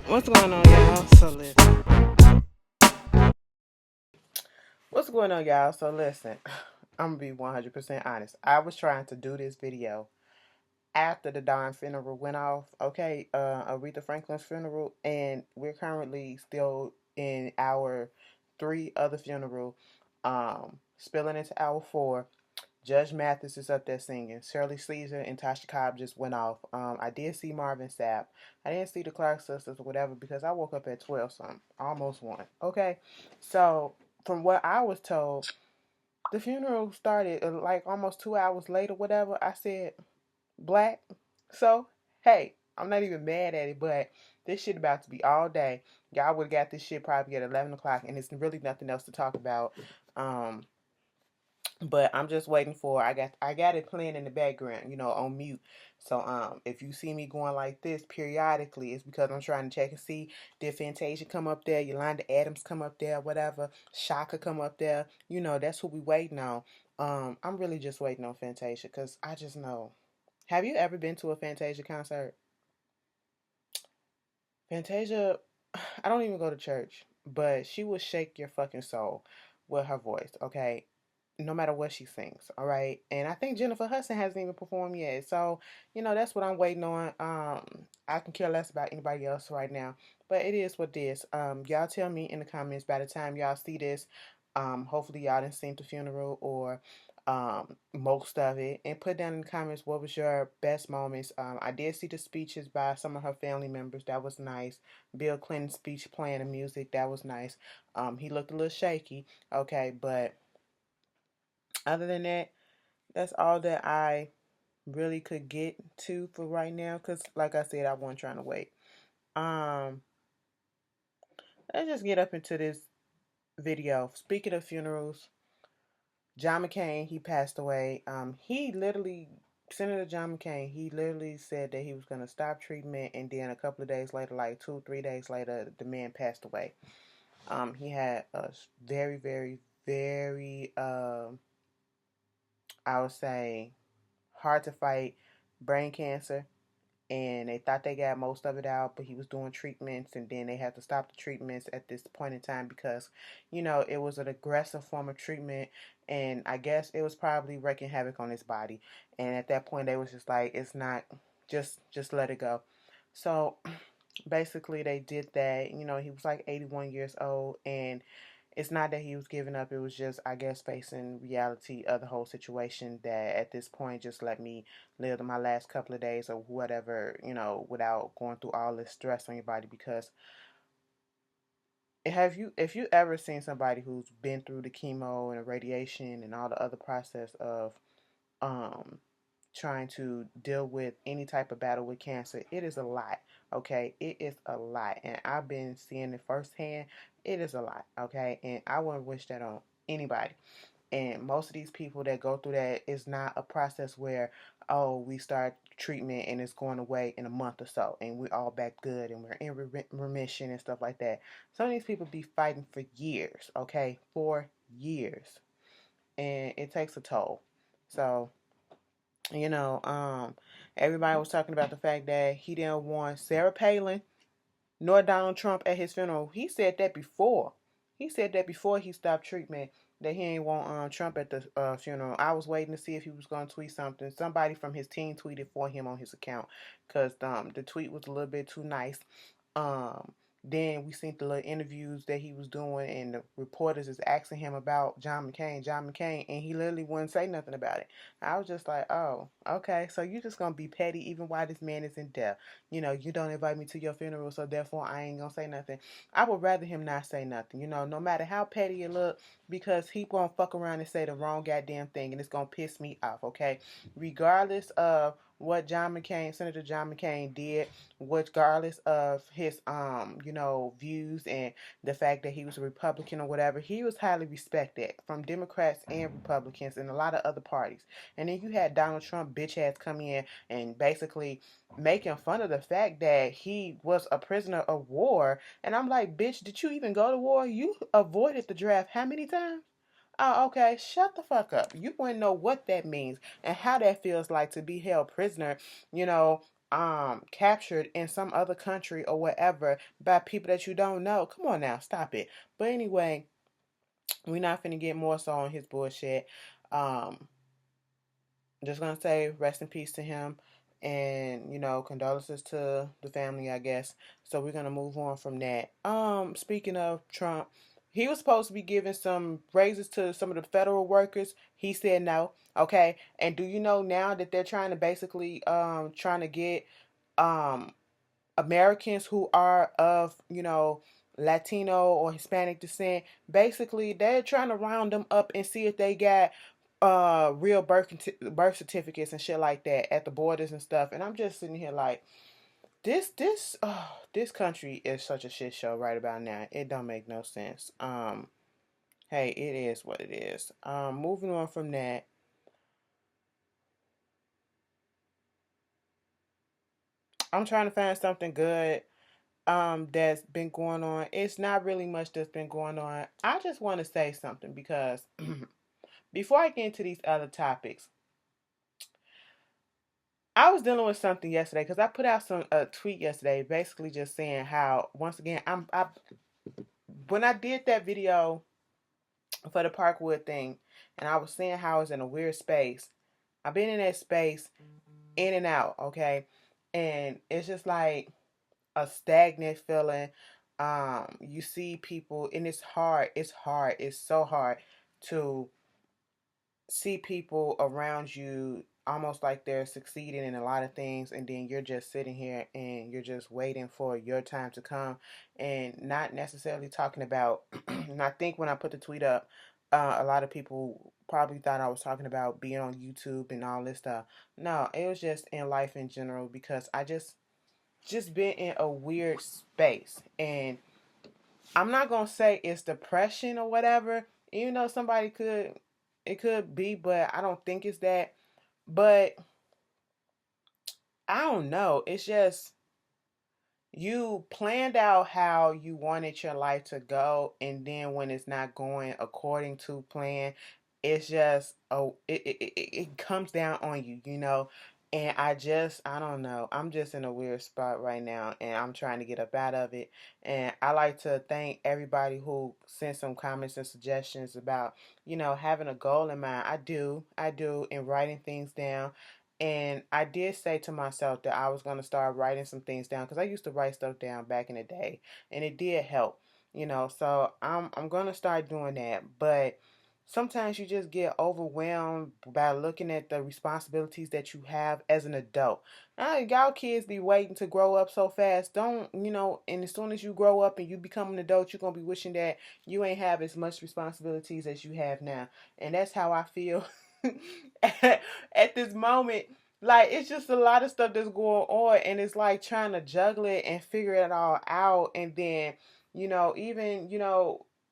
What's going on, y'all? What's going on, y'all? So listen, I'm gonna be 100% honest. I was trying to do this video after the Dawn funeral went off. Okay, Aretha Franklin's funeral, and we're currently still in hour three of the funeral. Spilling into hour four. Judge Mathis is up there singing. Shirley Caesar and Tasha Cobb just went off. I did see Marvin Sapp. I didn't see the Clark sisters or whatever because I woke up at 12 something, almost 1. Okay, so from what I was told, the funeral started like almost 2 hours later, whatever. I said, black. So, hey, I'm not even mad at it, but this shit about to be all day. Y'all would have got this shit probably at 11 o'clock, and it's really nothing else to talk about. Um, but I'm just waiting for I got it playing in the background, on mute. So if you see me going like this periodically, it's because I'm trying to check and see did Fantasia come up there, Yolanda Adams come up there, whatever, Shaka come up there. That's who we waiting on. I'm really just waiting on Fantasia because I just know. Have you ever been to a Fantasia concert? Fantasia, I don't even go to church, but she will shake your fucking soul with her voice, okay? No matter what she sings, all right? And I think Jennifer Hudson hasn't even performed yet. So, that's what I'm waiting on. I can care less about anybody else right now, but it is what it is. Y'all tell me in the comments by the time y'all see this. Hopefully y'all didn't seen the funeral or most of it, and put down in the comments what was your best moments. I did see the speeches by some of her family members. That was nice. Bill Clinton's speech playing the music. That was nice. He looked a little shaky. Okay, but other than that, that's all that I really could get to for right now. Cause like I said, I wasn't trying to wait. Um, let's just get up into this video. Speaking of funerals, John McCain, he passed away. Senator John McCain, he literally said that he was going to stop treatment, and then a couple of days later, like 2, 3 days later, the man passed away. He had a very, very, very, I would say, hard to fight brain cancer, and they thought they got most of it out, but he was doing treatments, and then they had to stop the treatments at this point in time because it was an aggressive form of treatment, and I guess it was probably wreaking havoc on his body. And at that point they was just like, it's not, just let it go. So basically they did that. He was like 81 years old, and it's not that he was giving up. It was just, I guess, facing reality of the whole situation that at this point just let me live my last couple of days or whatever, without going through all this stress on your body. Because if you ever seen somebody who's been through the chemo and the radiation and all the other process of um trying to deal with any type of battle with cancer, it is a lot. Okay, it is a lot, and I've been seeing it firsthand. It is a lot. Okay, and I wouldn't wish that on anybody. And most of these people that go through that is not a process where, oh, we start treatment and it's going away in a month or so and we're all back good and we're in remission and stuff like that. Some of these people be fighting for years, okay, for years, and it takes a toll. So you know, um, everybody was talking about the fact that he didn't want Sarah Palin nor Donald Trump at his funeral. He said that before. He said that before he stopped treatment, that he ain't want Trump at the funeral. I was waiting to see if he was going to tweet something. Somebody from his team tweeted for him on his account because the tweet was a little bit too nice. Um, then we seen the little interviews that he was doing, and the reporters is asking him about John McCain, and he literally wouldn't say nothing about it. I was just like, oh, okay, so you just gonna be petty even while this man is in death. You don't invite me to your funeral, so therefore I ain't gonna say nothing. I would rather him not say nothing, no matter how petty it look, because he gonna fuck around and say the wrong goddamn thing, and it's gonna piss me off, okay? Regardless of what Senator John McCain did, regardless of his views and the fact that he was a Republican or whatever, he was highly respected from Democrats and Republicans and a lot of other parties. And then you had Donald Trump bitch ass come in and basically making fun of the fact that he was a prisoner of war. And I'm like, bitch, did you even go to war? You avoided the draft how many times? Oh, okay. Shut the fuck up. You wouldn't know what that means and how that feels like to be held prisoner, you know, captured in some other country or whatever by people that you don't know. Come on now, stop it. But anyway, we're not finna get more so on his bullshit. Um, just gonna say rest in peace to him, and condolences to the family, I guess. So we're gonna move on from that. Speaking of Trump, he was supposed to be giving some raises to some of the federal workers. He said no. Okay, and do you know now that they're trying to basically trying to get um Americans who are of, Latino or Hispanic descent, basically they're trying to round them up and see if they got real birth certificates and shit like that at the borders and stuff. And I'm just sitting here like this country is such a shit show right about now. It don't make no sense. Hey, it is what it is. Moving on from that. I'm trying to find something good that's been going on. It's not really much that's been going on. I just want to say something because before I get into these other topics, I was dealing with something yesterday because I put out a tweet yesterday, basically just saying how once again when I did that video for the Parkwood thing, and I was saying how I was in a weird space. I've been in that space in and out, okay, and it's just like a stagnant feeling. You see people, and it's hard. It's hard. It's so hard to see people around you almost like they're succeeding in a lot of things, and then you're just sitting here and you're just waiting for your time to come, and not necessarily talking about. And I think when I put the tweet up, a lot of people probably thought I was talking about being on YouTube and all this stuff. No, it was just in life in general because I just been in a weird space, and I'm not gonna say it's depression or whatever. Even though somebody it could be, but I don't think it's that. But I don't know. It's just you planned out how you wanted your life to go, and then when it's not going according to plan, it's just it comes down on you. And I don't know, I'm just in a weird spot right now, and I'm trying to get up out of it. And I like to thank everybody who sent some comments and suggestions about having a goal in mind. I do in writing things down. And I did say to myself that I was going to start writing some things down because I used to write stuff down back in the day, and it did help. So I'm going to start doing that. But sometimes you just get overwhelmed by looking at the responsibilities that you have as an adult. Y'all kids be waiting to grow up so fast. Don't, and as soon as you grow up and you become an adult, you're going to be wishing that you ain't have as much responsibilities as you have now. And that's how I feel at this moment. Like, it's just a lot of stuff that's going on, and it's like trying to juggle it and figure it all out. And then,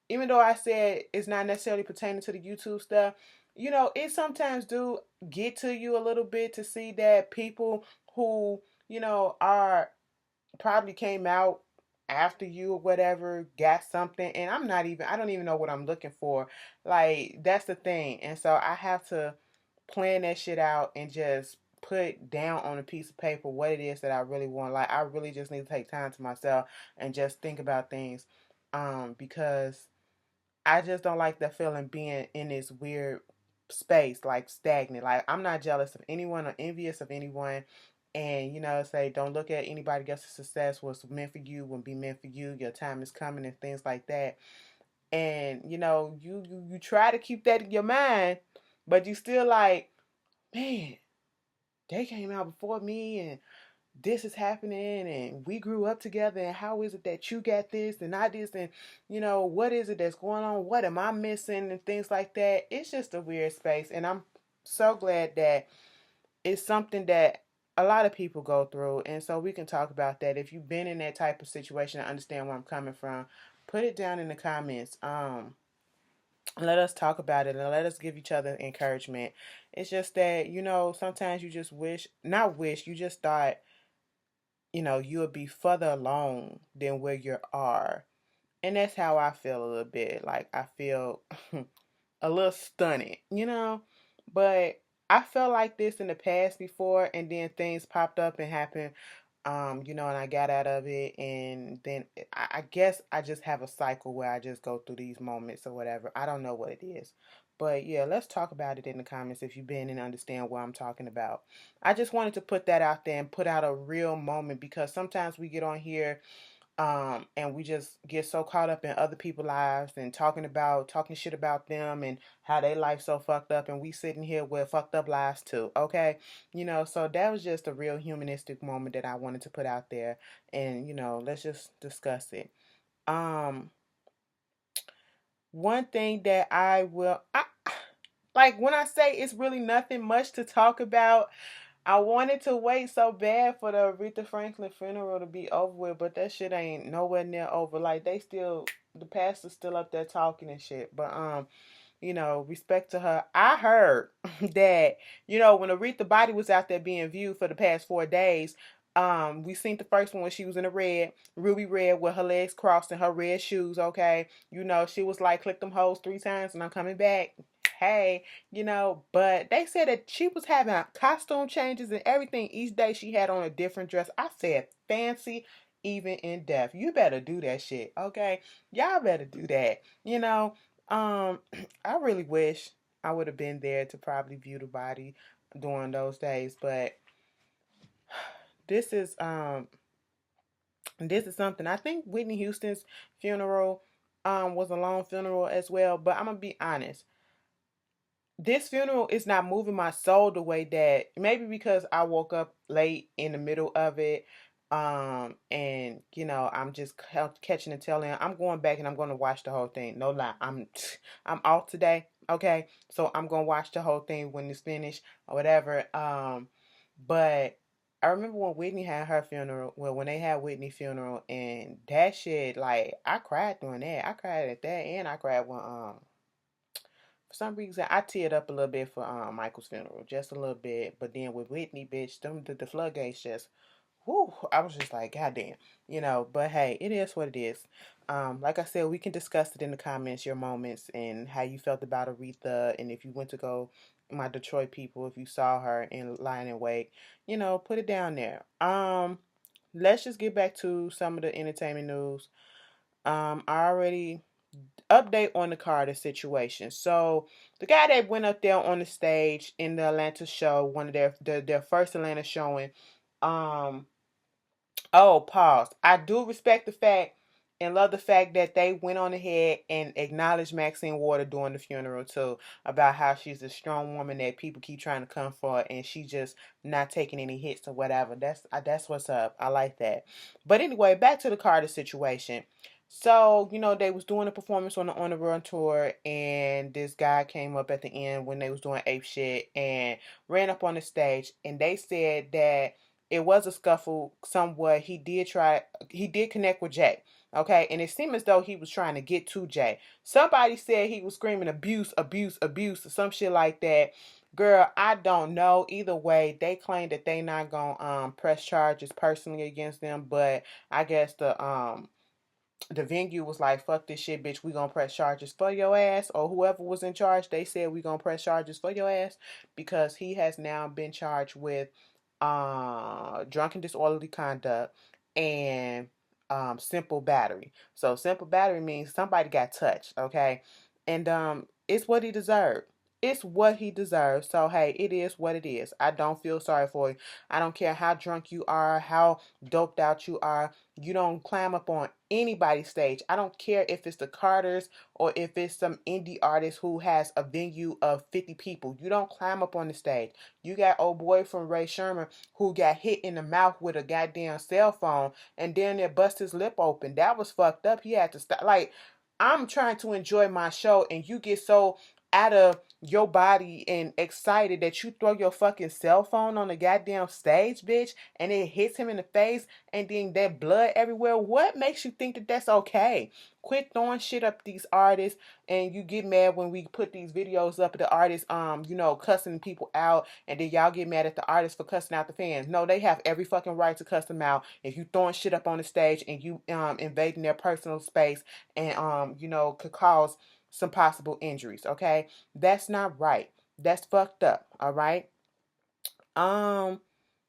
even though I said it's not necessarily pertaining to the YouTube stuff, it sometimes do get to you a little bit to see that people who, are probably came out after you or whatever got something, and I don't even know what I'm looking for. Like, that's the thing. And so I have to plan that shit out and just put down on a piece of paper what it is that I really want. Like, I really just need to take time to myself and just think about things, because I just don't like the feeling being in this weird space, like stagnant. Like, I'm not jealous of anyone or envious of anyone. And, say, don't look at anybody else's success. What's meant for you will be meant for you. Your time is coming and things like that. And, you try to keep that in your mind, but you still like, man, they came out before me, and this is happening, and we grew up together, and how is it that you got this and I this, and what is it that's going on, what am I missing, and things like that. It's just a weird space, and I'm so glad that it's something that a lot of people go through, and so we can talk about that. If you've been in that type of situation and understand where I'm coming from, put it down in the comments. Let us talk about it and let us give each other encouragement. It's just that, sometimes you just not wish, you just thought, you would be further along than where you are. And that's how I feel a little bit. Like, I feel a little stunted. But I felt like this in the past before, and then things popped up and happened, and I got out of it, and then I guess I just have a cycle where I just go through these moments or whatever. I don't know what it is. But yeah, let's talk about it in the comments if you've been and understand what I'm talking about. I just wanted to put that out there and put out a real moment because sometimes we get on here and we just get so caught up in other people's lives and talking shit about them and how their life so fucked up, and we sitting here with fucked up lives too. Okay, so that was just a real humanistic moment that I wanted to put out there, and let's just discuss it. Um, One thing that I like when I say it's really nothing much to talk about. I wanted to wait so bad for the Aretha Franklin funeral to be over with, but that shit ain't nowhere near over. Like the pastor's still up there talking and shit. But respect to her. I heard that, when Aretha body was out there being viewed for the past 4 days, we seen the first one when she was in a red, ruby red with her legs crossed and her red shoes, okay? She was like, click them hoes 3 times and I'm coming back. Hey, but they said that she was having costume changes and everything. Each day she had on a different dress. I said, fancy, even in death. You better do that shit, okay? Y'all better do that, um, I really wish I would have been there to probably view the body during those days, but this is um this is something. I think Whitney Houston's funeral was a long funeral as well, but I'm gonna be honest. This funeral is not moving my soul the way that maybe because I woke up late in the middle of it. And I'm just catching the tail end. I'm going back and I'm going to watch the whole thing. No lie. I'm off today. Okay. So I'm going to watch the whole thing when it's finished or whatever. But I remember when Whitney had her funeral, well, when they had Whitney funeral, and that shit, like, I cried during that. I cried at that, and I cried when for some reason, I teared up a little bit for Michael's funeral, just a little bit. But then with Whitney, bitch, the floodgates just, whoo, I was just like, goddamn, But hey, it is what it is. Like I said, we can discuss it in the comments, your moments and how you felt about Aretha, and if you went to go, my Detroit people, if you saw her in Lion and Wake, put it down there. Let's just get back to some of the entertainment news. I already update on the Carter situation. So the guy that went up there on the stage in the Atlanta show, one of their first Atlanta showing, um, oh, pause. I do respect the fact and love the fact that they went on ahead and acknowledged Maxine Water during the funeral too, about how she's a strong woman that people keep trying to come for, and she just not taking any hits or whatever. That's what's up. I like that. But anyway, back to the Carter situation. So they was doing a performance on the run tour, and this guy came up at the end when they was doing ape shit and ran up on the stage, and they said that it was a scuffle somewhat. He did connect with Jay. Okay, and it seemed as though he was trying to get to Jay. Somebody said he was screaming abuse, abuse, abuse, or some shit like that. Girl, I don't know. Either way, they claim that they not gonna press charges personally against them, but I guess the venue was like, fuck this shit, bitch. We gonna press charges for your ass. Or whoever was in charge, they said we gonna press charges for your ass, because he has now been charged with drunken disorderly conduct and simple battery. So simple battery means somebody got touched, okay? And it's what he deserved. It's what he deserves. So hey, it is what it is. I don't feel sorry for you. I don't care how drunk you are, how doped out you are. You don't climb up on anybody's stage. I don't care if it's the Carters or if it's some indie artist who has a venue of 50 people. You don't climb up on the stage. You got old boy from Ray Sherman who got hit in the mouth with a goddamn cell phone and then they bust his lip open. That was fucked up. He had to stop. Like, I'm trying to enjoy my show and you get so out of your body and excited that you throw your fucking cell phone on the goddamn stage, bitch, and it hits him in the face and then that blood everywhere. What makes you think that that's okay? Quit throwing shit up these artists, and you get mad when we put these videos up of the artists cussing people out, and then y'all get mad at the artists for cussing out the fans. No, they have every fucking right to cuss them out if you throwing shit up on the stage and you invading their personal space and could cause some possible injuries, okay? That's not right. That's fucked up. All right. Um,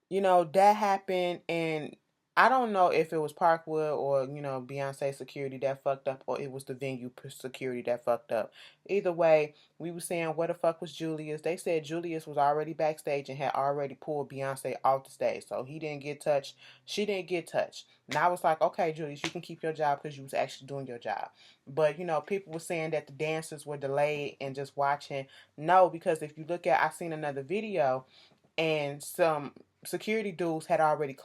that happened, and I don't know if it was Parkwood or, Beyonce security that fucked up, or it was the venue security that fucked up. Either way, we were saying, where the fuck was Julius? They said Julius was already backstage and had already pulled Beyonce off the stage, so he didn't get touched. She didn't get touched. And I was like, okay, Julius, you can keep your job because you was actually doing your job. But, people were saying that the dancers were delayed and just watching. No, because if you look at, I seen another video, and some security dudes had already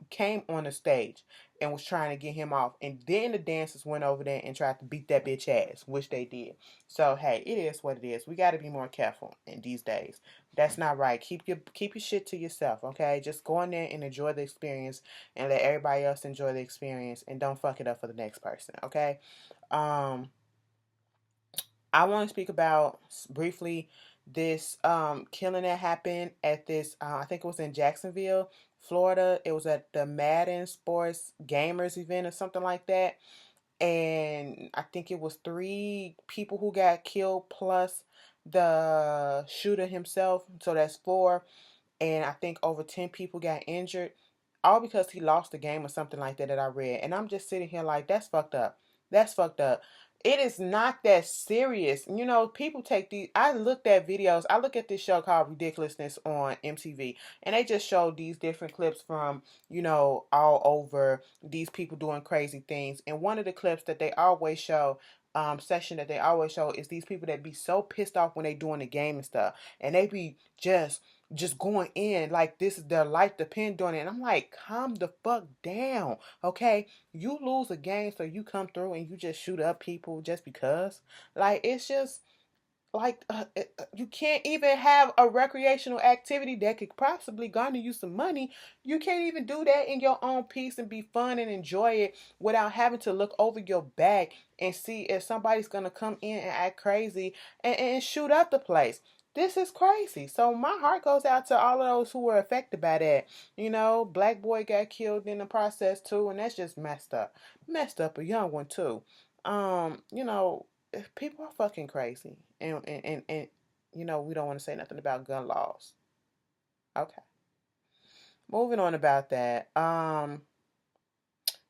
came on the stage and was trying to get him off, and then the dancers went over there and tried to beat that bitch ass, which they did. So hey, it is what it is. We got to be more careful in these days. That's not right. Keep your shit to yourself, okay? Just go in there and enjoy the experience, and let everybody else enjoy the experience, and don't fuck it up for the next person, okay? um I want to speak about briefly this killing that happened at this, I think it was in Jacksonville, Florida. It was at the Madden Sports Gamers event or something like that. And I think it was 3 people who got killed plus the shooter himself. So that's 4, and I think over 10 people got injured, all because he lost the game or something like that I read. And I'm just sitting here like, that's fucked up. That's fucked up. It is not that serious. People take these. I looked at videos. I look at this show called Ridiculousness on MTV, and they just showed these different clips from, all over, these people doing crazy things. And one of the clips that they always show, session that they always show, is these people that be so pissed off when they doing the game and stuff, and they be just going in like this is their life depend on it. And I'm like, calm the fuck down, okay? You lose a game, so you come through and you just shoot up people just because. Like, it's just like, you can't even have a recreational activity that could possibly garner you some money. You can't even do that in your own peace and be fun and enjoy it without having to look over your back and see if somebody's gonna come in and act crazy and shoot up the place. This is crazy. So my heart goes out to all of those who were affected by that. Black boy got killed in the process too, and that's just messed up. Messed up a young one too. You know, people are fucking crazy, and we don't want to say nothing about gun laws. Okay, moving on about that.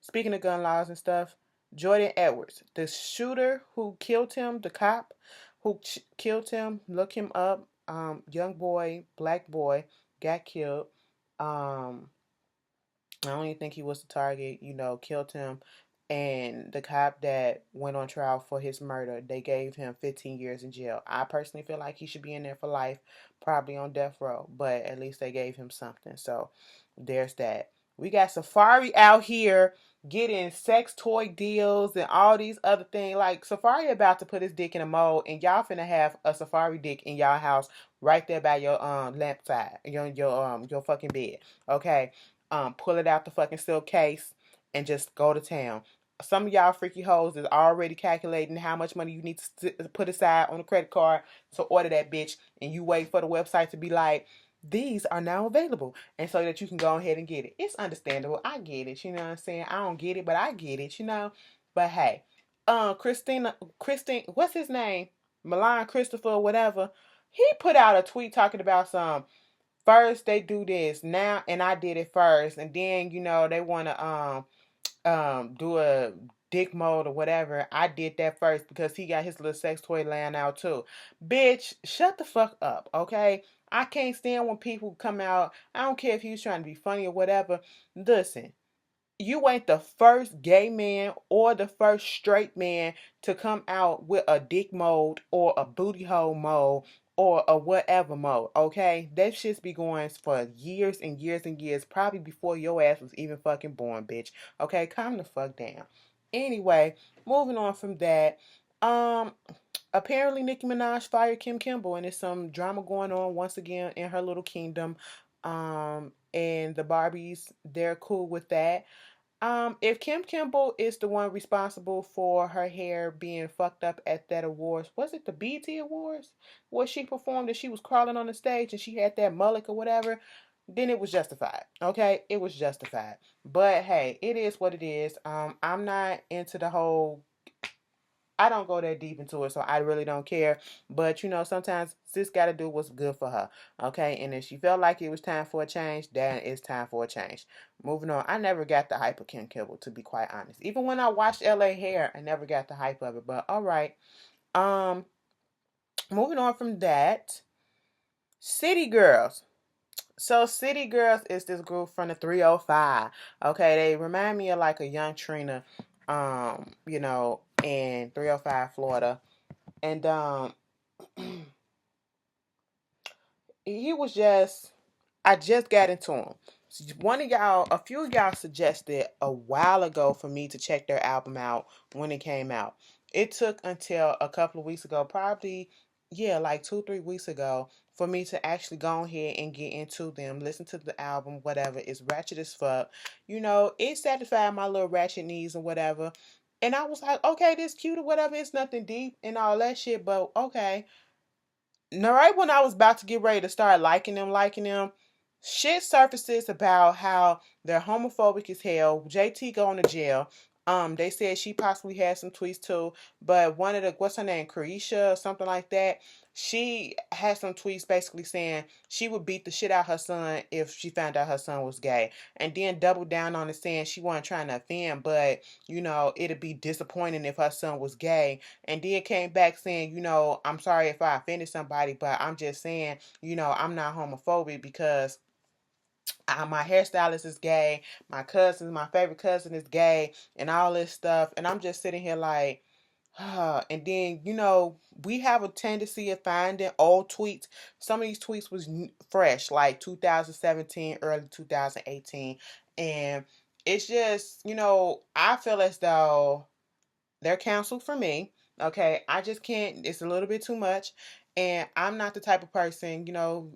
Speaking of gun laws and stuff, Jordan Edwards, the shooter who killed him, the cop who killed him, look him up. Young boy, black boy, got killed. Um, I don't even think he was the target, killed him. And the cop that went on trial for his murder, they gave him 15 years in jail. I personally feel like he should be in there for life, probably on death row, but at least they gave him something. So there's that. We got Safari out here getting sex toy deals and all these other things. Like, Safari about to put his dick in a mold, and y'all finna have a Safari dick in y'all house right there by your lamp side, your fucking bed. Okay? Pull it out the fucking silk case and just go to town. Some of y'all freaky hoes is already calculating how much money you need to put aside on a credit card to order that bitch, and you wait for the website to be like, these are now available, and so that you can go ahead and get it. It's understandable. I get it. You know what I'm saying? I don't get it, but I get it. But hey, Christine, what's his name? Milan Christopher, whatever. He put out a tweet talking about some. First they do this now, and I did it first, and then they want to do a dick mode or whatever. I did that first because he got his little sex toy laying out too. Bitch, shut the fuck up, okay? I can't stand when people come out. I don't care if he was trying to be funny or whatever. Listen, you ain't the first gay man or the first straight man to come out with a dick mode or a booty hole mode or a whatever mode, okay? That shit's be going for years and years and years, probably before your ass was even fucking born, bitch. Okay, calm the fuck down. Anyway, moving on from that, um, apparently Nicki Minaj fired Kim Kimble, and there's some drama going on once again in her little kingdom. And the Barbies, they're cool with that. If Kim Kimble is the one responsible for her hair being fucked up at that awards, was it the BT Awards? Where she performed and she was crawling on the stage and she had that mullet or whatever, then it was justified. Okay? It was justified. But hey, it is what it is. I'm not into the whole I don't go that deep into it, so I really don't care. But sometimes sis got to do what's good for her, okay? And if she felt like it was time for a change, then it's time for a change. Moving on, I never got the hype of Kim Kibble, to be quite honest. Even when I watched L.A. Hair, I never got the hype of it. But all right, um, moving on from that, City Girls. So City Girls is this group from the 305. Okay, they remind me of like a young Trina, in 305 Florida. And he was just I just got into him. A few of y'all suggested a while ago for me to check their album out when it came out. It took until a couple of weeks ago, probably, yeah, like 2, 3 weeks ago, for me to actually go ahead and get into them, listen to the album, whatever. It's ratchet as fuck. It satisfied my little ratchet needs and whatever. And I was like, okay, this cute or whatever. It's nothing deep and all that shit, but okay. Now, right when I was about to get ready to start liking them, shit surfaces about how they're homophobic as hell. JT going to jail. They said she possibly had some tweets too, but one of the what's her name, Croatia or something like that. She had some tweets basically saying she would beat the shit out her son if she found out her son was gay, and then doubled down on it saying she wasn't trying to offend, but it'd be disappointing if her son was gay, and then came back saying, I'm sorry if I offended somebody, but I'm just saying, I'm not homophobic because my hairstylist is gay, my favorite cousin is gay, and all this stuff. And I'm just sitting here like, and then we have a tendency of finding old tweets. Some of these tweets was fresh, like 2017, early 2018, and it's just I feel as though they're canceled for me. Okay, I just can't. It's a little bit too much. And I'm not the type of person,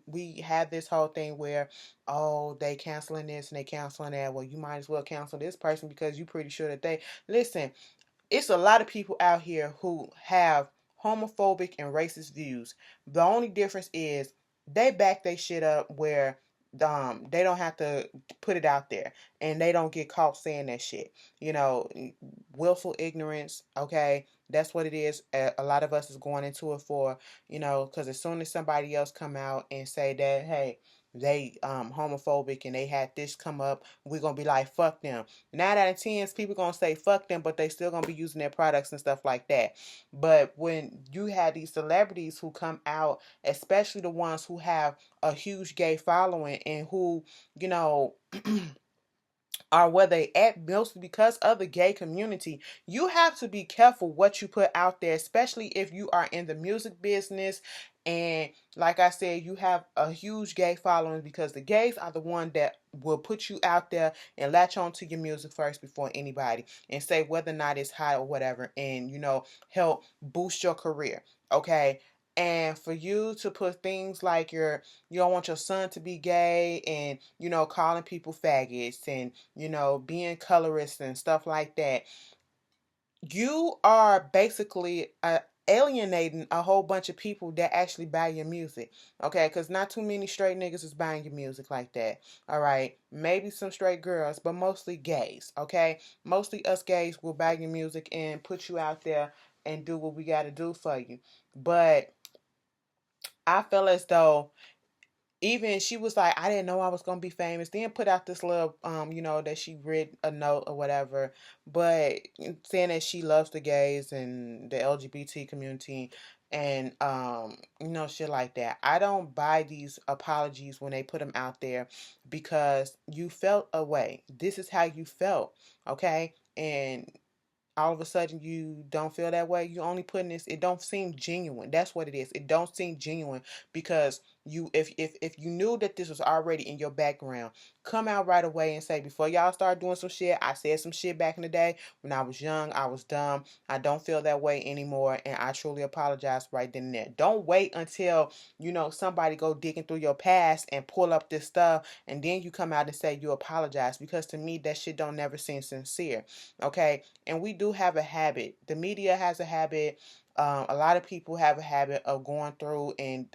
we have this whole thing where, oh, they canceling this and they canceling that. Well, you might as well cancel this person because you're pretty sure that listen, it's a lot of people out here who have homophobic and racist views. The only difference is they back their shit up where they don't have to put it out there and they don't get caught saying that shit. Willful ignorance, okay? That's what it is. A lot of us is going into it for, because as soon as somebody else come out and say that, hey, they homophobic and they had this come up, we're gonna be like, fuck them. 9 out of 10 people gonna say fuck them, but they still gonna be using their products and stuff like that. But when you have these celebrities who come out, especially the ones who have a huge gay following and who, you know, are where they at mostly because of the gay community, you have to be careful what you put out there, especially if you are in the music business. And like I said, you have a huge gay following because the gays are the one that will put you out there and latch on to your music first before anybody and say whether or not it's hot or whatever, and help boost your career. Okay. And for you to put things like you don't want your son to be gay, and calling people faggots, and being colorist and stuff like that, you are basically alienating a whole bunch of people that actually buy your music. Okay, because not too many straight niggas is buying your music like that. All right, maybe some straight girls, but mostly gays. Okay, mostly us gays will buy your music and put you out there and do what we got to do for you. But I feel as though even she was like, I didn't know I was gonna be famous. Then put out this little that she read a note or whatever, but saying that she loves the gays and the LGBT community and shit like that. I don't buy these apologies when they put them out there because you felt a way. This is how you felt, okay? And all of a sudden you don't feel that way. You only putting this, it don't seem genuine. That's what it is. It don't seem genuine because if you knew that this was already in your background, come out right away and say, before y'all start doing some shit, I said some shit back in the day when I was young, I was dumb, I don't feel that way anymore, and I truly apologize right then and there. Don't wait until somebody go digging through your past and pull up this stuff and then you come out and say you apologize, because to me that shit don't never seem sincere. Okay, and we do have a habit. The media has a habit. A lot of people have a habit of going through and,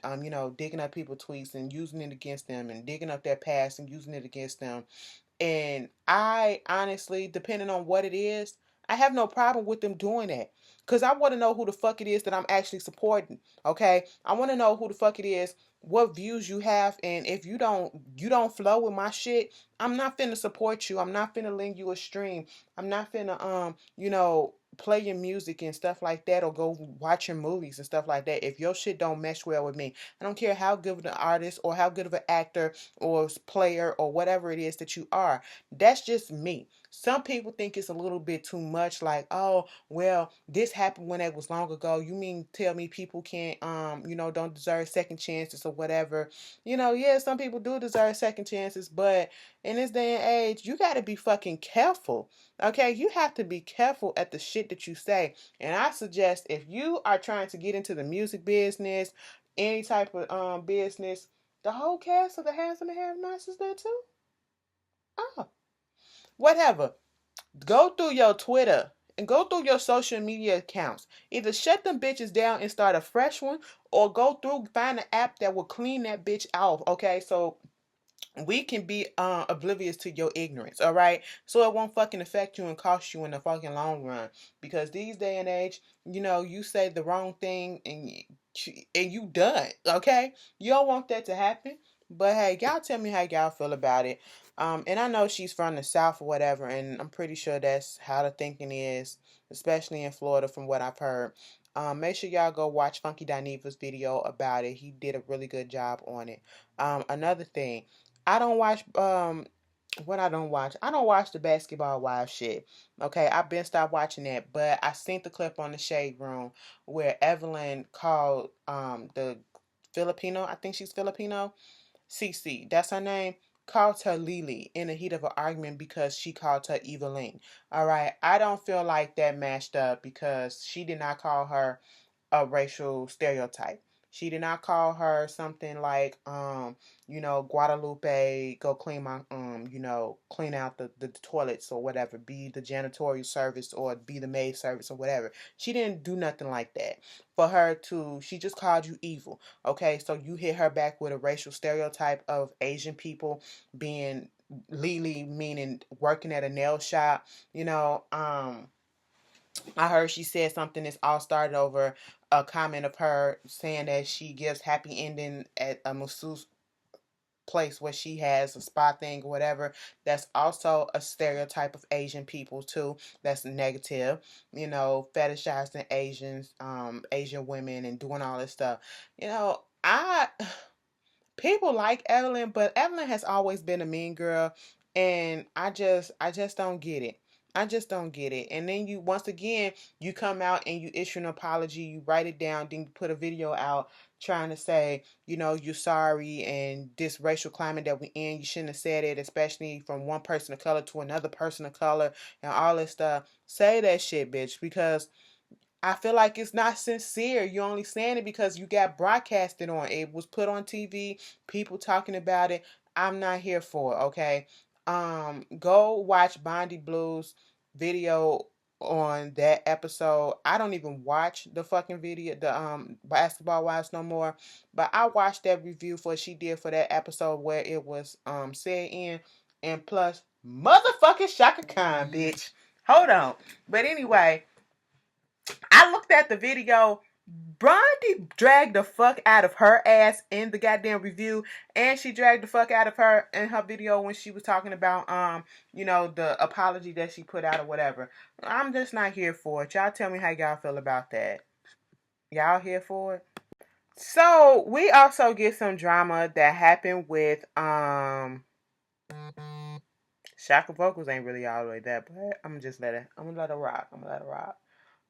digging up people's tweets and using it against them, and digging up their past and using it against them. And I honestly, depending on what it is, I have no problem with them doing that. Cause I want to know who the fuck it is that I'm actually supporting. Okay. I want to know who the fuck it is, what views you have, and if you don't flow with my shit, I'm not finna support you. I'm not finna lend you a stream. I'm not finna play your music and stuff like that, or go watch your movies and stuff like that. If your shit don't mesh well with me, I don't care how good of an artist or how good of an actor or player or whatever it is that you are. That's just me. Some people think it's a little bit too much, like, oh, well, this happened when it was long ago. You mean tell me people can't, don't deserve second chances or whatever? Yeah, some people do deserve second chances, but in this day and age, you got to be fucking careful. Okay, you have to be careful at the shit that you say. And I suggest if you are trying to get into the music business, any type of business, the whole cast of the Haves and the Have-Nots is there too. Oh, whatever. Go through your Twitter and go through your social media accounts. Either shut them bitches down and start a fresh one, or go through, find an app that will clean that bitch off. Okay, so we can be oblivious to your ignorance, all right? So it won't fucking affect you and cost you in the fucking long run. Because these day and age, you say the wrong thing and you done, okay? You don't want that to happen. But hey, y'all tell me how y'all feel about it. And I know she's from the South or whatever, and I'm pretty sure that's how the thinking is, especially in Florida, from what I've heard. Make sure y'all go watch Funky Dineva's video about it. He did a really good job on it. Another thing, I don't watch what I don't watch. I don't watch the Basketball Wives shit. Okay, I've been stopped watching that, but I seen the clip on the Shade Room where Evelyn called the Filipino, I think she's Filipino, Cece, that's her name, called her Lily in the heat of an argument because she called her Evelyn. All right, I don't feel like that matched up because she did not call her a racial stereotype. She did not call her something like, Guadalupe, go clean my, clean out the toilets or whatever, be the janitorial service or be the maid service or whatever. She didn't do nothing like that. For her to, she just called you evil. Okay, so you hit her back with a racial stereotype of Asian people being Lily, meaning working at a nail shop, I heard she said something. This all started over a comment of her saying that she gives happy ending at a masseuse place where she has a spa thing or whatever. That's also a stereotype of Asian people too. That's negative. Fetishizing Asians, Asian women, and doing all this stuff. I people like Evelyn, but Evelyn has always been a mean girl, and I just don't get it. I just don't get it. And then you once again you come out and you issue an apology, you write it down, then you put a video out trying to say, you're sorry and this racial climate that we in, you shouldn't have said it, especially from one person of color to another person of color and all this stuff. Say that shit, bitch, because I feel like it's not sincere. You're only saying it because you got broadcasted on. It was put on TV, people talking about it. I'm not here for it, okay? Go watch Bondi Blues video on that episode. I don't even watch the fucking video, the Basketball Wives no more. But I watched that review for she did for that episode where it was said in, and plus motherfucking Shaka Khan, bitch. Hold on. But anyway, I looked at the video. Blondie dragged the fuck out of her ass in the goddamn review, and she dragged the fuck out of her in her video when she was talking about the apology that she put out or whatever. I'm just not here for it. Y'all tell me how y'all feel about that. Y'all here for it? So we also get some drama that happened with Shaka vocals ain't really all the way there, but I'm gonna let her rock. I'm gonna let her rock.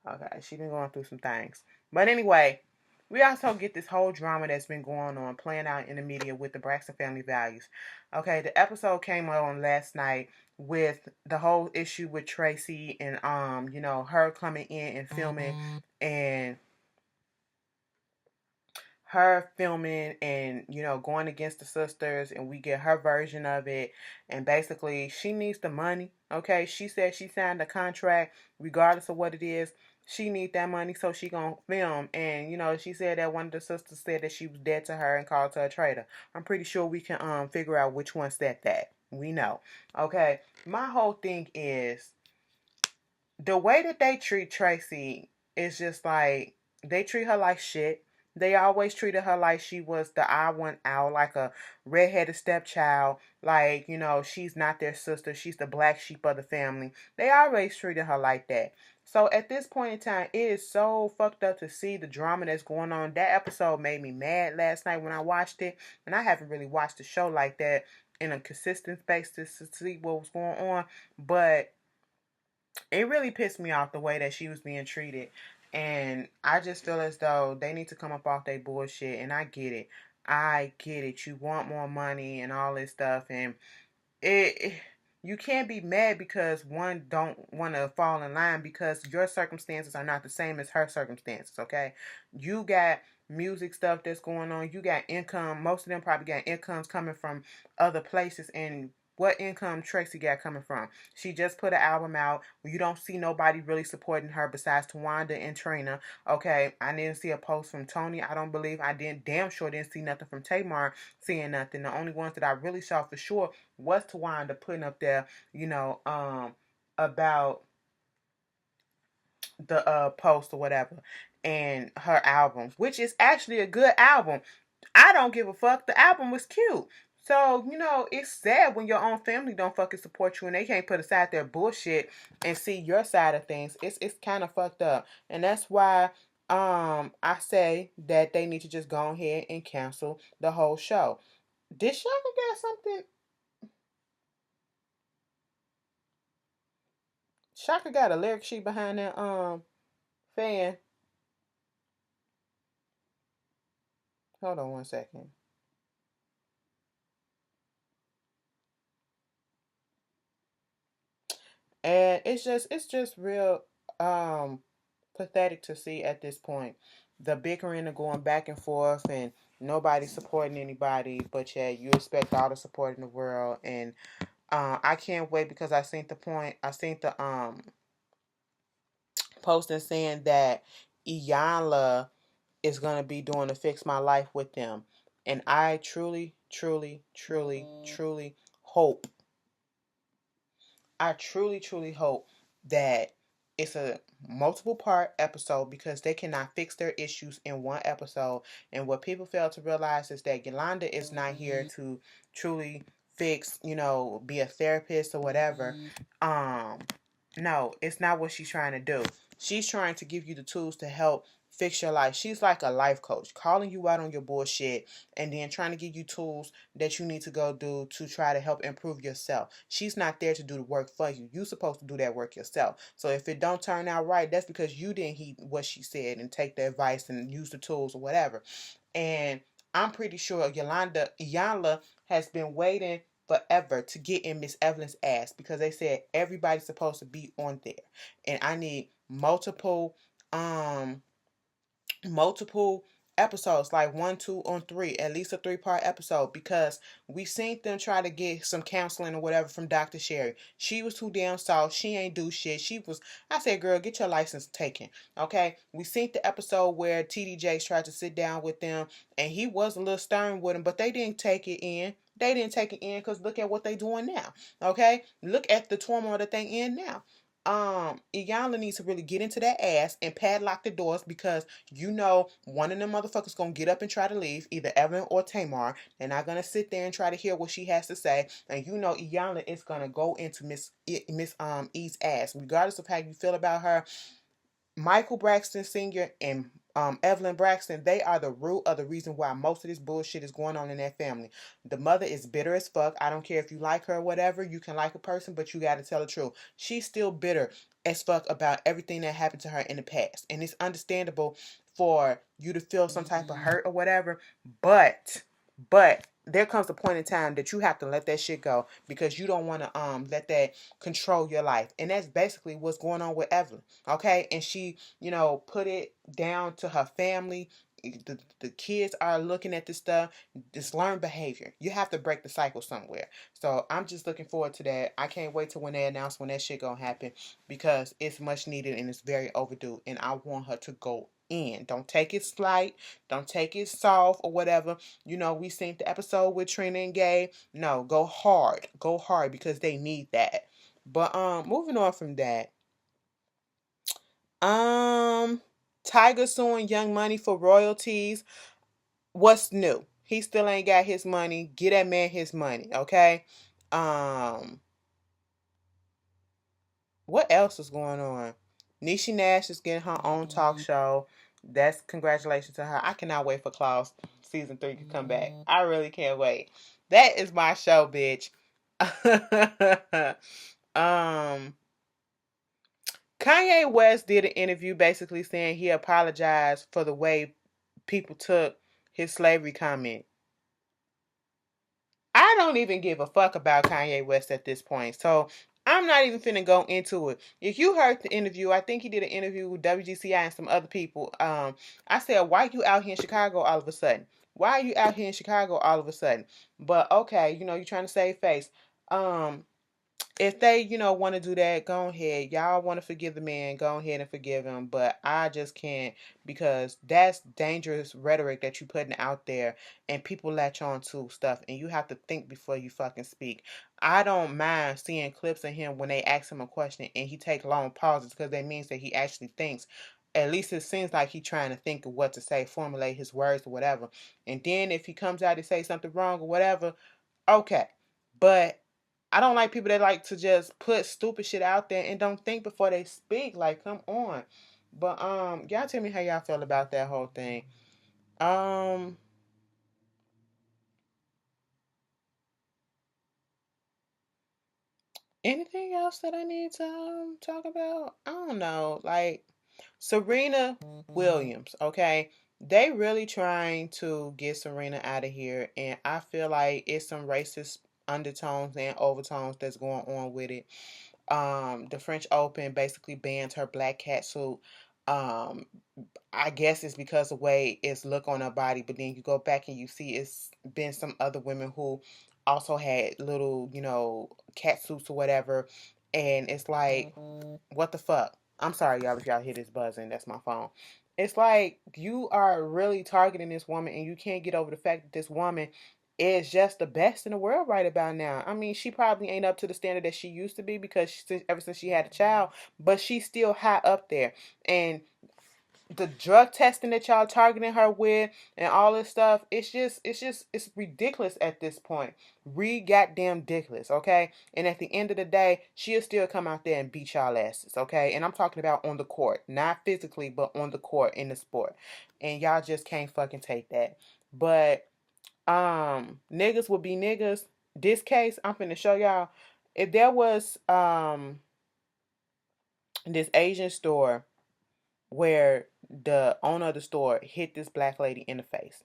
Okay, she been going through some things. But anyway, we also get this whole drama that's been going on, playing out in the media with the Braxton family values. Okay, the episode came on last night with the whole issue with Tracy and her coming in and filming and her filming and going against the sisters, and we get her version of it, and basically she needs the money. Okay, she said she signed a contract regardless of what it is. She need that money, so she gonna film. And she said that one of the sisters said that she was dead to her and called her a traitor. I'm pretty sure we can figure out which one said that. We know. Okay, my whole thing is the way that they treat Tracy is just like they treat her like shit. They always treated her like she was the odd one out, like a redheaded stepchild. Like, she's not their sister. She's the black sheep of the family. They always treated her like that. So at this point in time, it is so fucked up to see the drama that's going on. That episode made me mad last night when I watched it. And I haven't really watched the show like that in a consistent basis to see what was going on. But it really pissed me off the way that she was being treated. And I just feel as though they need to come up off their bullshit. And I get it. I get it. You want more money and all this stuff. And it you can't be mad because one don't want to fall in line because your circumstances are not the same as her circumstances. Okay, you got music stuff that's going on. You got income. Most of them probably got incomes coming from other places. And what income Tracy got coming from? She just put an album out. You don't see nobody really supporting her besides Tawanda and Trina. Okay, I didn't see a post from Tony. I don't believe I didn't. Damn sure didn't see nothing from Tamar saying nothing. The only ones that I really saw for sure was Tawanda putting up there, about the post or whatever and her album, which is actually a good album. I don't give a fuck. The album was cute. So, it's sad when your own family don't fucking support you and they can't put aside their bullshit and see your side of things. It's kind of fucked up. And that's why I say that they need to just go ahead and cancel the whole show. Did Shaka got something? Shaka got a lyric sheet behind that fan. Hold on 1 second. And it's just real pathetic to see at this point. The bickering and going back and forth and nobody supporting anybody, but yeah, you expect all the support in the world. And I can't wait because I seen the posting saying that Iyanla is gonna be doing to fix my life with them. And I truly, truly, truly, truly hope I truly, truly hope that it's a multiple part episode because they cannot fix their issues in one episode. And what people fail to realize is that Yolanda is not here to truly fix, be a therapist or whatever. No, it's not what she's trying to do. She's trying to give you the tools to help fix your life. She's like a life coach, calling you out on your bullshit and then trying to give you tools that you need to go do to try to help improve yourself. She's not there to do the work for you. You're supposed to do that work yourself. So if it don't turn out right, that's because you didn't heed what she said and take the advice and use the tools or whatever. And I'm pretty sure Iyanla has been waiting forever to get in Miss Evelyn's ass because they said everybody's supposed to be on there. And I need multiple episodes, like 1, 2, or 3, at least a 3-part episode, because we seen them try to get some counseling or whatever from Dr. Sherry. She was too damn soft. She ain't do shit. I said, girl, get your license taken. Okay. We seen the episode where TD Jakes tried to sit down with them and he was a little stern with them, but they didn't take it in. They didn't take it in because look at what they doing now. Okay. Look at the turmoil that they in now. Iyanla needs to really get into that ass and padlock the doors because one of them motherfuckers gonna get up and try to leave, either Evelyn or Tamar. They're not gonna sit there and try to hear what she has to say. And Iyanla is gonna go into Miss E's ass, regardless of how you feel about her. Michael Braxton Sr. and Evelyn Braxton, they are the root of the reason why most of this bullshit is going on in that family. The mother is bitter as fuck. I don't care if you like her or whatever. You can like a person, but you got to tell the truth. She's still bitter as fuck about everything that happened to her in the past. And it's understandable for you to feel some type of hurt or whatever. But there comes a point in time that you have to let that shit go because you don't want to let that control your life. And that's basically what's going on with Evelyn. Okay? And she, put it down to her family. The kids are looking at this stuff. This learned behavior. You have to break the cycle somewhere. So I'm just looking forward to that. I can't wait till when they announce when that shit gonna happen because it's much needed and it's very overdue. And I want her to go in. Don't take it slight. Don't take it soft or whatever. We seen the episode with Trina and Gabe. No, go hard. Go hard because they need that. But moving on from that, Tiger suing Young Money for royalties. What's new? He still ain't got his money. Get that man his money, okay? Um, what else is going on? Nicki Minaj is getting her own talk show. That's congratulations to her. I cannot wait for Klaus season 3 to come back. I really can't wait. That is my show, bitch. um, Kanye West did an interview basically saying he apologized for the way people took his slavery comment. I don't even give a fuck about Kanye West at this point. So I'm not even finna go into it. If you heard the interview, I think he did an interview with WGCI and some other people. I said, why you out here in Chicago all of a sudden? Why are you out here in Chicago all of a sudden? But okay, you're trying to save face. Um, if they, want to do that, go ahead. Y'all want to forgive the man, go ahead and forgive him. But I just can't, because that's dangerous rhetoric that you putting out there, and people latch on to stuff, and you have to think before you fucking speak. I don't mind seeing clips of him when they ask him a question and he take long pauses, because that means that he actually thinks. At least it seems like he's trying to think of what to say, formulate his words or whatever. And then if he comes out and say something wrong or whatever, okay. But I don't like people that like to just put stupid shit out there and don't think before they speak. Like, come on. But y'all tell me how y'all feel about that whole thing. Um, anything else that I need to talk about? I don't know. Like Serena Williams, okay? They really trying to get Serena out of here, and I feel like it's some racist undertones and overtones that's going on with it. The French Open basically banned her black cat suit. Um, I guess it's because of the way it's look on her body, but then you go back and you see it's been some other women who also had little, cat suits or whatever, and it's like, what the fuck? I'm sorry, y'all, if y'all hear this buzzing, that's my phone. It's like you are really targeting this woman, and you can't get over the fact that this woman is just the best in the world right about now. I mean, she probably ain't up to the standard that she used to be, because ever since she had a child, but she's still high up there. And the drug testing that y'all targeting her with and all this stuff, it's ridiculous at this point. Goddamn ridiculous, okay? And at the end of the day, she'll still come out there and beat y'all asses, okay? And I'm talking about on the court, not physically, but on the court in the sport. And y'all just can't fucking take that. But niggas will be niggas. This case, I'm finna show y'all. If there was this Asian store where the owner of the store hit this black lady in the face.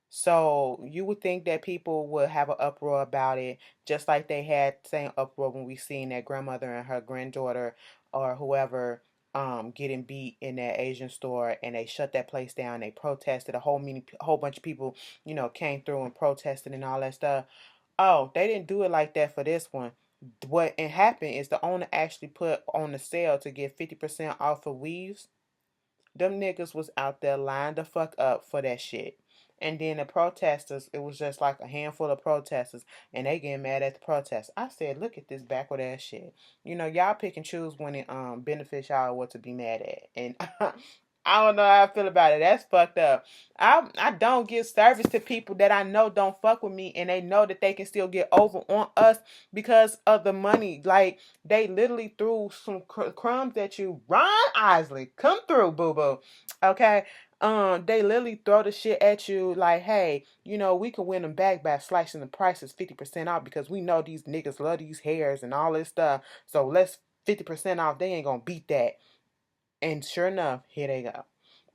So you would think that people would have an uproar about it, just like they had same uproar when we seen that grandmother and her granddaughter or whoever getting beat in that Asian store, and they shut that place down. They protested. A whole bunch of people, came through and protested and all that stuff. Oh, they didn't do it like that for this one. What happened is the owner actually put on the sale to get 50% off of weaves. Them niggas was out there lined the fuck up for that shit. And then the protesters, it was just like a handful of protesters, and they getting mad at the protest. I said, look at this backward ass shit. Y'all pick and choose when it benefits y'all what to be mad at. And I don't know how I feel about it. That's fucked up. I don't give service to people that I know don't fuck with me, and they know that they can still get over on us because of the money. Like, they literally threw some crumbs at you. Ron Isley, come through, boo boo. Okay. They literally throw the shit at you like, hey, we can win them back by slicing the prices 50% off, because we know these niggas love these hairs and all this stuff. So let's 50% off. They ain't gonna beat that. And sure enough, here they go.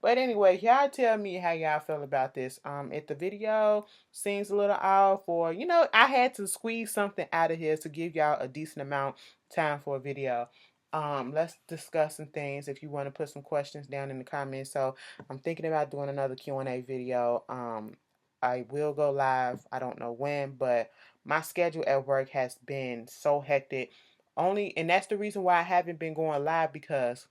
But anyway, y'all tell me how y'all feel about this. If the video seems a little off, or I had to squeeze something out of here to give y'all a decent amount time for a video. Let's discuss some things. If you want to put some questions down in the comments. So I'm thinking about doing another Q&A video. I will go live. I don't know when, but my schedule at work has been so hectic. And that's the reason why I haven't been going live, because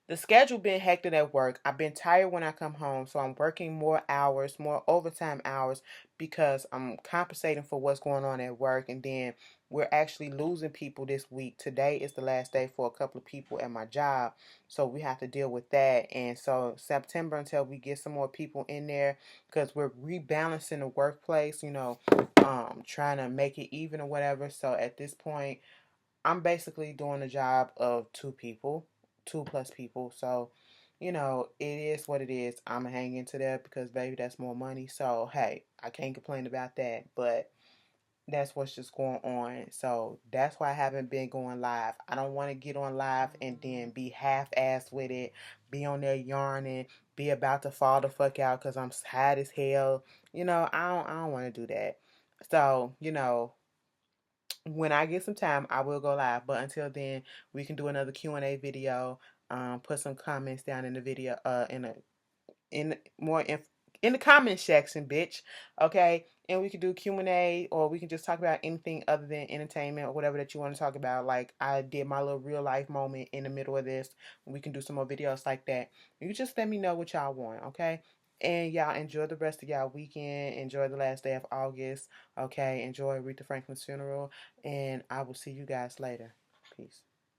the schedule been hectic at work. I've been tired when I come home, so I'm working more hours, more overtime hours, because I'm compensating for what's going on at work. And then we're actually losing people this week. Today is the last day for a couple of people at my job, so we have to deal with that. And so September, until we get some more people in there, because we're rebalancing the workplace, trying to make it even or whatever. So at this point, I'm basically doing a job of two people, two plus people. So, it is what it is. I'm gonna hang into that because, baby, that's more money. So, hey, I can't complain about that. But that's what's just going on. So that's why I haven't been going live. I don't want to get on live and then be half-assed with it, be on there yarning, be about to fall the fuck out because I'm tired as hell. I don't want to do that. So, when I get some time, I will go live. But until then, we can do another Q&A video. Put some comments down in the video, in more in the comment section, bitch. Okay, and we can do Q&A, or we can just talk about anything other than entertainment or whatever that you want to talk about. Like I did my little real life moment in the middle of this. We can do some more videos like that. You just let me know what y'all want, okay? And y'all enjoy the rest of y'all weekend. Enjoy the last day of August. Okay, enjoy Aretha Franklin's funeral, and I will see you guys later. Peace.